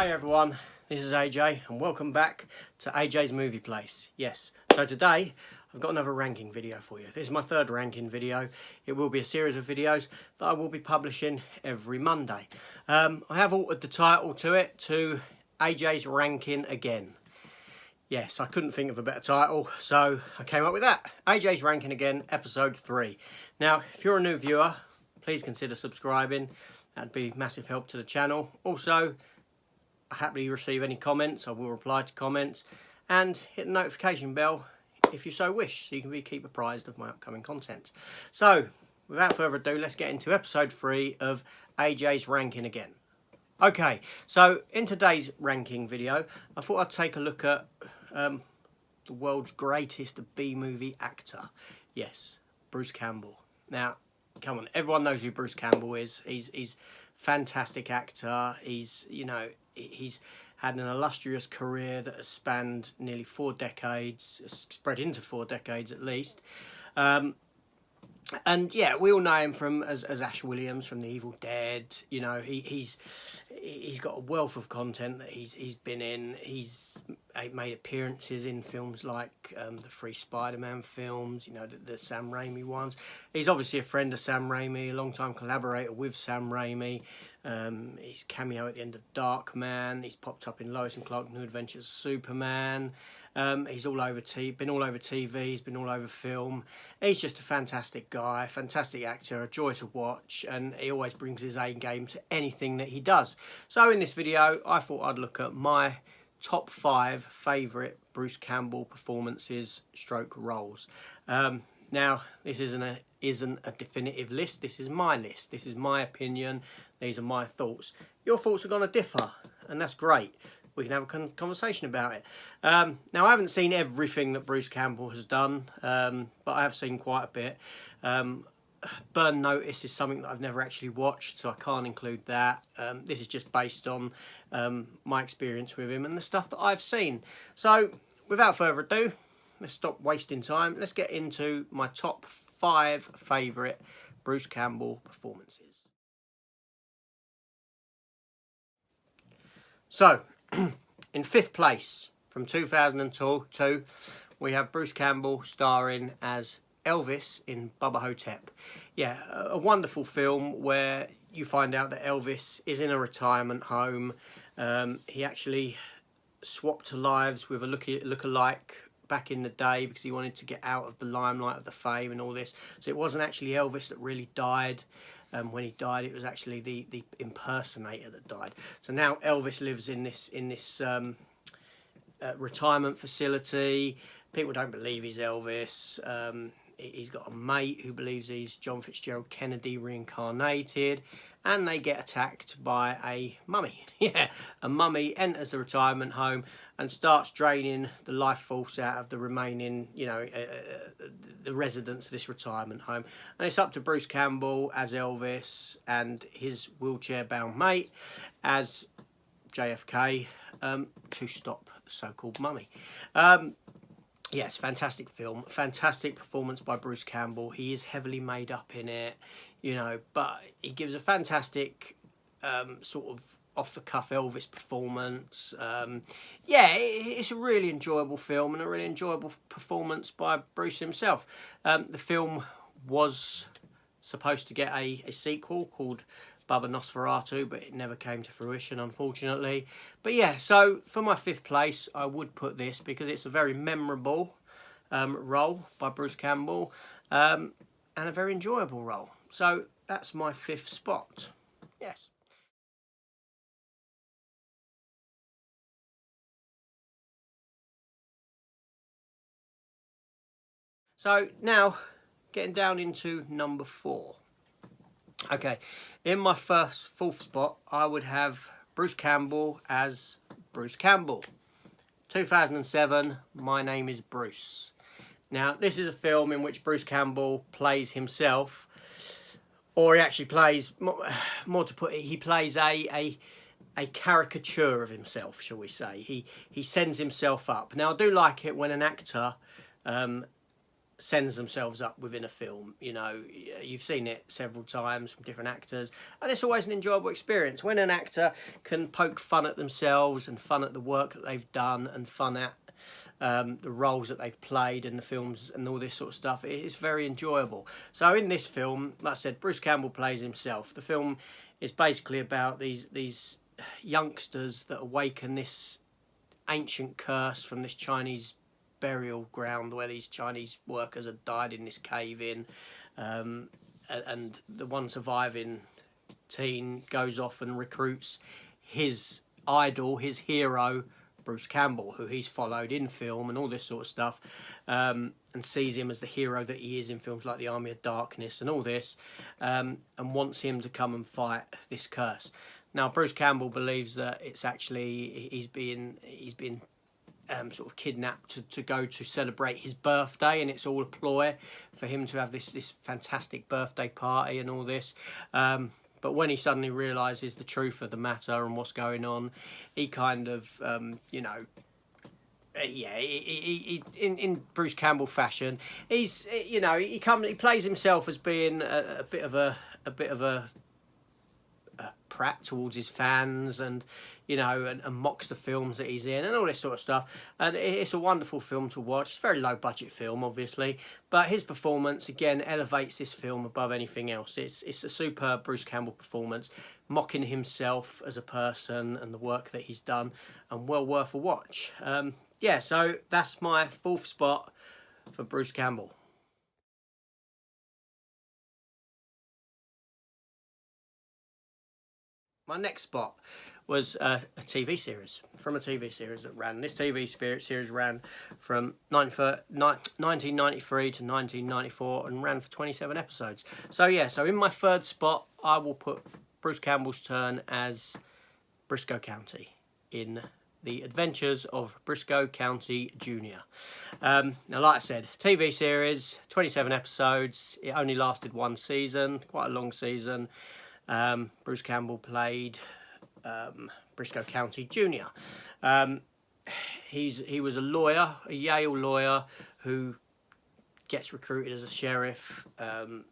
Hi everyone, this is AJ and welcome back to AJ's Movie Place. Yes, so today I've got another ranking video for you. This is my third ranking video. It will be a series of videos that I will be publishing every Monday. I have altered the title to it to AJ's Ranking Again. Yes, I couldn't think of a better title, so I came up with that. AJ's Ranking Again, episode 3. Now, if you're a new viewer, please consider subscribing. That'd be massive help to the channel. Also, I happily receive any comments. I will reply to comments, and hit the notification bell if you so wish, so you can keep apprised of my upcoming content. So, without further ado, let's get into episode 3 of AJ's Ranking Again. Okay, so in today's ranking video, I thought I'd take a look at the world's greatest B-movie actor. Yes, Bruce Campbell. Now, come on, everyone knows who Bruce Campbell is. He's fantastic actor. He's had an illustrious career that has spanned nearly 4 decades, spread into 4 decades at least. And yeah, we all know him from as Ash Williams from The Evil Dead. You know, he's got a wealth of content that he's been in. He's made appearances in films like the 3 Spider-Man films, you know, the Sam Raimi ones. He's obviously a friend of Sam Raimi, a long-time collaborator with Sam Raimi. He's cameo at the end of Darkman. He's popped up in Lois and Clark: New Adventures of Superman. He's all over been all over TV. He's been all over film. He's just a fantastic guy, fantastic actor, a joy to watch, and he always brings his A game to anything that he does. So in this video, I thought I'd look at my top 5 favourite Bruce Campbell performances stroke roles. Now, this isn't a definitive list. This is my list. This is my opinion. These are my thoughts. Your thoughts are going to differ, and that's great. We can have a conversation about it. Now, I haven't seen everything that Bruce Campbell has done, but I have seen quite a bit. Burn Notice is something that I've never actually watched, so I can't include that. This is just based on my experience with him and the stuff that I've seen. So, without further ado, let's stop wasting time. Let's get into my top 5 favourite Bruce Campbell performances. So, in 5th place, from 2002, we have Bruce Campbell starring as Elvis in Bubba Hotep. Yeah, a wonderful film where you find out that Elvis is in a retirement home. He actually swapped lives with a look-alike back in the day because he wanted to get out of the limelight of the fame and all this. So it wasn't actually Elvis that really died. When he died, it was actually the impersonator that died. So now Elvis lives in this retirement facility. People don't believe he's Elvis. He's got a mate who believes he's John Fitzgerald Kennedy reincarnated, and they get attacked by a mummy. Yeah, a mummy enters the retirement home and starts draining the life force out of the remaining, the residents of this retirement home. And it's up to Bruce Campbell as Elvis and his wheelchair-bound mate as JFK to stop the so-called mummy. Yes, fantastic film, fantastic performance by Bruce Campbell. He is heavily made up in it, but he gives a fantastic sort of off-the-cuff Elvis performance. Yeah, it's a really enjoyable film and a really enjoyable performance by Bruce himself. The film was supposed to get a sequel called Bubba Nosferatu, but it never came to fruition, unfortunately. But yeah, so for my 5th place, I would put this because it's a very memorable role by Bruce Campbell and a very enjoyable role. So that's my 5th spot. Yes. So now, getting down into number 4. Okay, in my 4th spot, I would have Bruce Campbell as Bruce Campbell. 2007, My Name is Bruce. Now, this is a film in which Bruce Campbell plays himself, or he actually plays, more to put it, he plays a caricature of himself, shall we say. He sends himself up. Now, I do like it when an actor sends themselves up within a film. You know, you've seen it several times from different actors, and it's always an enjoyable experience when an actor can poke fun at themselves and fun at the work that they've done and fun at the roles that they've played in the films and all this sort of stuff. It's very enjoyable. So in this film, like I said, Bruce Campbell plays himself. The film is basically about these youngsters that awaken this ancient curse from this Chinese burial ground where these Chinese workers had died in this cave in, and the one surviving teen goes off and recruits his idol, his hero, Bruce Campbell, who he's followed in film and all this sort of stuff, and sees him as the hero that he is in films like The Army of Darkness and all this, and wants him to come and fight this curse. Now, Bruce Campbell believes that it's actually he's been sort of kidnapped to go to celebrate his birthday, and it's all a ploy for him to have this fantastic birthday party and all this. But when he suddenly realises the truth of the matter and what's going on, he kind of, in Bruce Campbell fashion, he's he plays himself as being a bit of a prat towards his fans, and and mocks the films that he's in and all this sort of stuff. And it's a wonderful film to watch. It's a very low budget film, obviously, but his performance again elevates this film above anything else. It's a superb Bruce Campbell performance, mocking himself as a person and the work that he's done, and well worth a watch. So that's my fourth spot for Bruce Campbell. My next spot was a TV series, from a TV series that ran. This TV series ran from 1993 to 1994 and ran for 27 episodes. So in my third spot, I will put Bruce Campbell's turn as Briscoe County in The Adventures of Briscoe County Jr. Now, like I said, TV series, 27 episodes. It only lasted one season, quite a long season. Bruce Campbell played Briscoe County Jr. He was a lawyer, a Yale lawyer, who gets recruited as a sheriff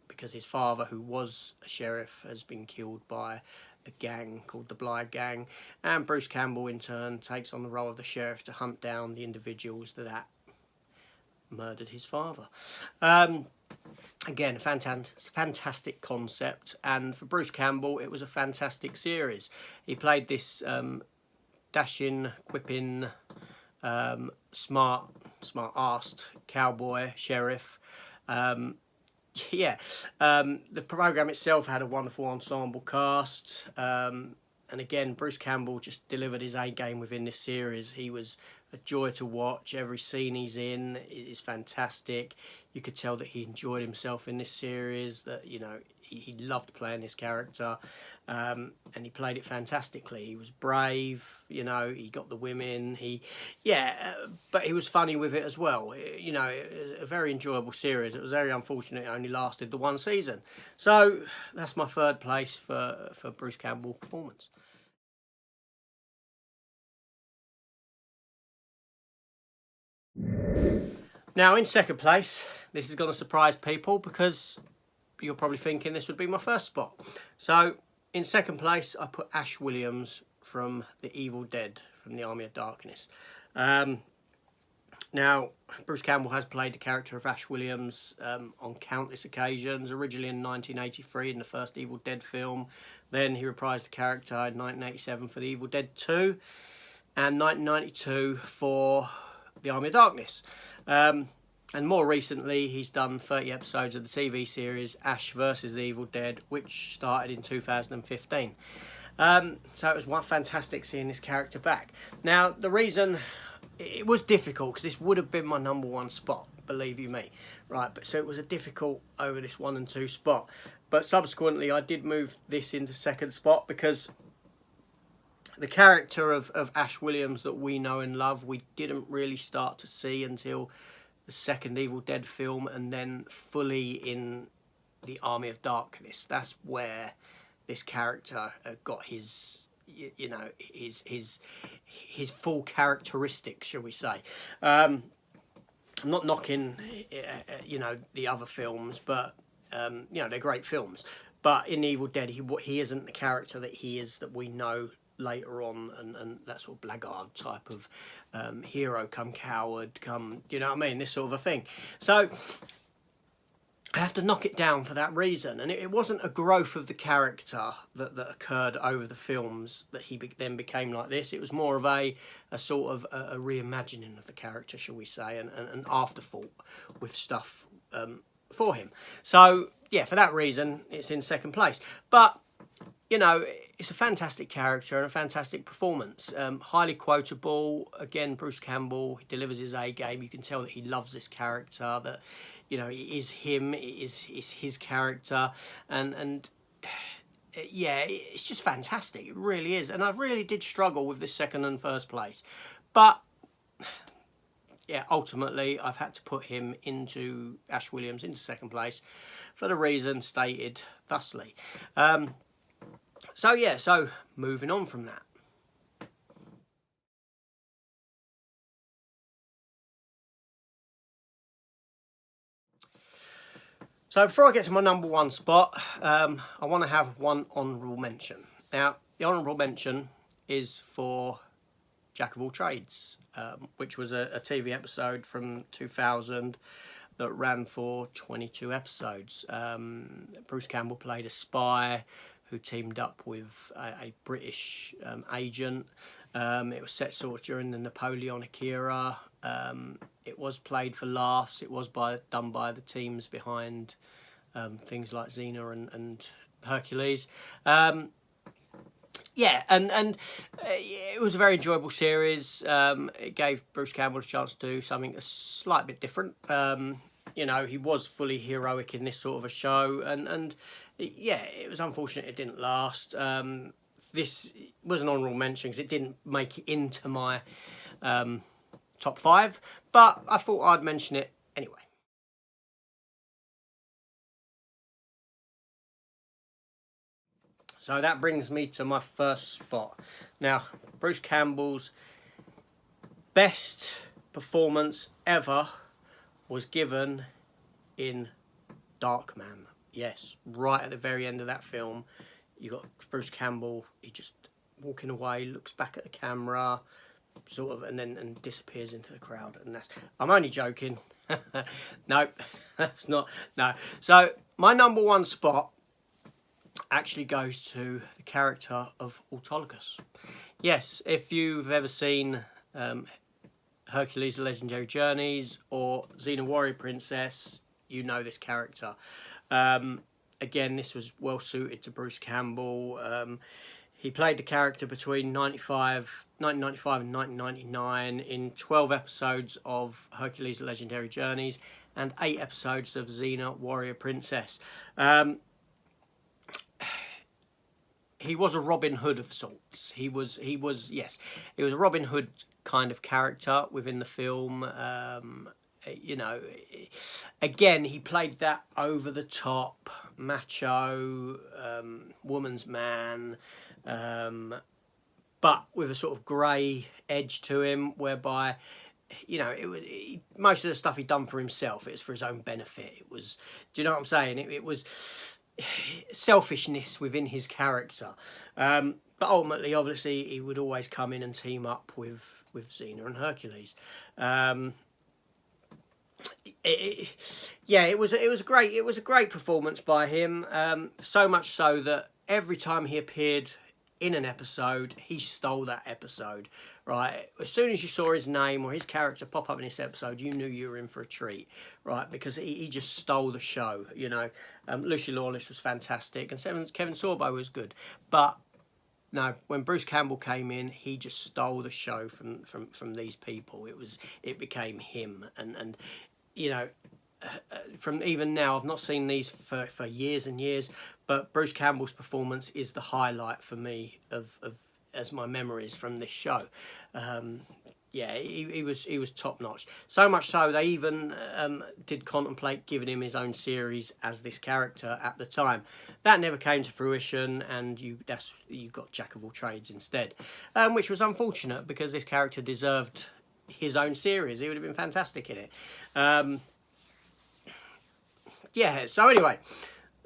because his father, who was a sheriff, has been killed by a gang called the Bly Gang, and Bruce Campbell in turn takes on the role of the sheriff to hunt down the individuals that murdered his father. Again, fantastic concept, and for Bruce Campbell, it was a fantastic series. He played this dashing, quipping, smart-arsed cowboy sheriff. The program itself had a wonderful ensemble cast, and again, Bruce Campbell just delivered his A game within this series. He was a joy to watch. Every scene he's in is fantastic. You could tell that he enjoyed himself in this series, that he loved playing this character, and he played it fantastically. He was brave, he got the women, but he was funny with it as well. It was a very enjoyable series. It was very unfortunate it only lasted the one season. So that's my third place for Bruce Campbell performance. Now, in second place, this is going to surprise people because you're probably thinking this would be my first spot. So, in second place, I put Ash Williams from The Evil Dead, from The Army of Darkness. Now, Bruce Campbell has played the character of Ash Williams on countless occasions, originally in 1983 in the first Evil Dead film. Then he reprised the character in 1987 for The Evil Dead 2, and 1992 for The Army of Darkness. And more recently, he's done 30 episodes of the TV series Ash vs. the Evil Dead, which started in 2015. So it was fantastic seeing this character back. Now, the reason it was difficult, because this would have been my number one spot, believe you me, right? But so it was a difficult over this 1 and 2 spot. But subsequently, I did move this into second spot because the character of Ash Williams that we know and love, we didn't really start to see until the second Evil Dead film, and then fully in The Army of Darkness. That's where this character got his full characteristics, shall we say. I'm not knocking, you know, the other films, but you know, they're great films. But in Evil Dead, he isn't the character that he is that we know later on, and that sort of blackguard type of hero, come coward, come, you know what I mean, this sort of a thing. So I have to knock it down for that reason, and it wasn't a growth of the character that occurred over the films that he then became like this. It was more of a sort of a reimagining of the character, shall we say, and an afterthought with stuff for him. So yeah, for that reason, it's in second place. But you know, it's a fantastic character and a fantastic performance. Highly quotable. Again, Bruce Campbell, he delivers his A game. You can tell that he loves this character, that, you know, it is him, it's his character. And yeah, it's just fantastic. It really is. And I really did struggle with this second and first place. But yeah, ultimately, I've had to put him into Ash Williams into second place for the reason stated thusly. So yeah, so moving on from that. So before I get to my number one spot, I want to have one honourable mention. Now, the honourable mention is for Jack of All Trades, which was a TV episode from 2000 that ran for 22 episodes. Bruce Campbell played a spy who teamed up with a British agent. It was set sort of during the Napoleonic era. It was played for laughs. It was done by the teams behind things like Xena and Hercules. Yeah, and it was a very enjoyable series. It gave Bruce Campbell a chance to do something a slight bit different. You know, he was fully heroic in this sort of a show, and yeah, it was unfortunate it didn't last. This was an honourable mention because it didn't make it into my top 5, but I thought I'd mention it anyway. So that brings me to my first spot. Now, Bruce Campbell's best performance ever was given in Darkman. Yes, right at the very end of that film, you got Bruce Campbell. He just walking away, looks back at the camera, sort of, and then disappears into the crowd. And I'm only joking. No, that's not. No. So my number one spot actually goes to the character of Autolycus. Yes, if you've ever seen Hercules: The Legendary Journeys or Xena Warrior Princess, you know this character. Again, this was well suited to Bruce Campbell. He played the character between 1995 and 1999 in 12 episodes of Hercules: The Legendary Journeys and 8 episodes of Xena Warrior Princess. He was a Robin Hood of sorts. He was yes, he was a Robin Hood kind of character within the film. You know, again, he played that over the top, macho, woman's man, but with a sort of grey edge to him, whereby, you know, most of the stuff he'd done for himself, it was for his own benefit. It was, do you know what I'm saying? It was selfishness within his character. But ultimately, obviously, he would always come in and team up with Xena and Hercules. Yeah, it was a great performance by him. So much so that every time he appeared in an episode, he stole that episode. Right, as soon as you saw his name or his character pop up in this episode, you knew you were in for a treat. Right, because he just stole the show. You know, Lucy Lawless was fantastic, and Kevin Sorbo was good, but no, when Bruce Campbell came in, he just stole the show from these people. It became him, and you know, from even now, I've not seen these for years and years, but Bruce Campbell's performance is the highlight for me of as my memories from this show. Yeah, he was top notch. So much so they even did contemplate giving him his own series as this character at the time. That never came to fruition, and you got Jack of All Trades instead, which was unfortunate because this character deserved his own series. He would have been fantastic in it. Yeah, so anyway,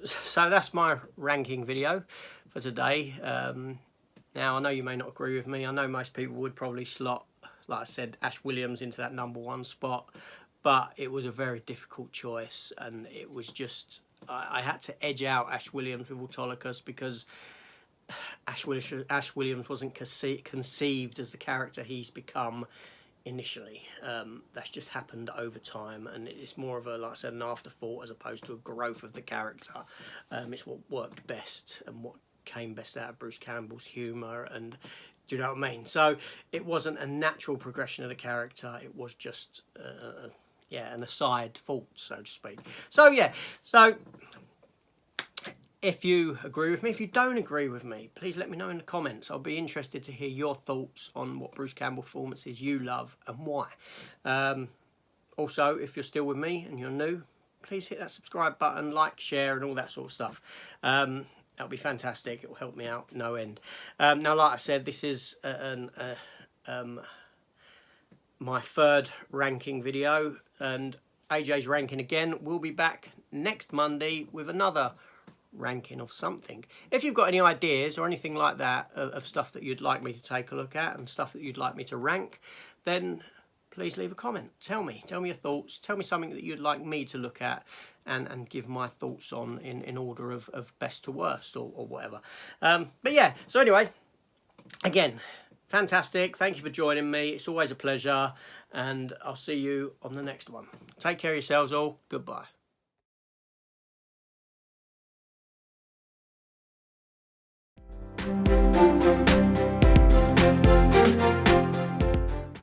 so that's my ranking video for today. Now, I know you may not agree with me. I know most people would probably slot, like I said, Ash Williams into that #1 spot. But it was a very difficult choice. And it was just, I had to edge out Ash Williams with Autolycus because Ash Williams wasn't conceived as the character he's become initially. That's just happened over time, and it's more of a, like I said, an afterthought as opposed to a growth of the character. It's what worked best and what came best out of Bruce Campbell's humour, and do you know what I mean? So it wasn't a natural progression of the character, it was just yeah, an aside thought, so to speak. So yeah, so if you agree with me, if you don't agree with me, please let me know in the comments. I'll be interested to hear your thoughts on what Bruce Campbell performances you love and why. Also, if you're still with me and you're new, please hit that subscribe button, like, share, and all that sort of stuff. That'll be fantastic. It will help me out no end. Now, like I said, this is my third ranking video, and AJ's ranking again. We'll be back next Monday with another ranking of something. If you've got any ideas or anything like that of stuff that you'd like me to take a look at and stuff that you'd like me to rank, then please leave a comment. Tell me your thoughts. Tell me something that you'd like me to look at and give my thoughts on in order of best to worst or whatever. But yeah, so anyway, again, fantastic. Thank you for joining me. It's always a pleasure, and I'll see you on the next one. Take care of yourselves all. Goodbye.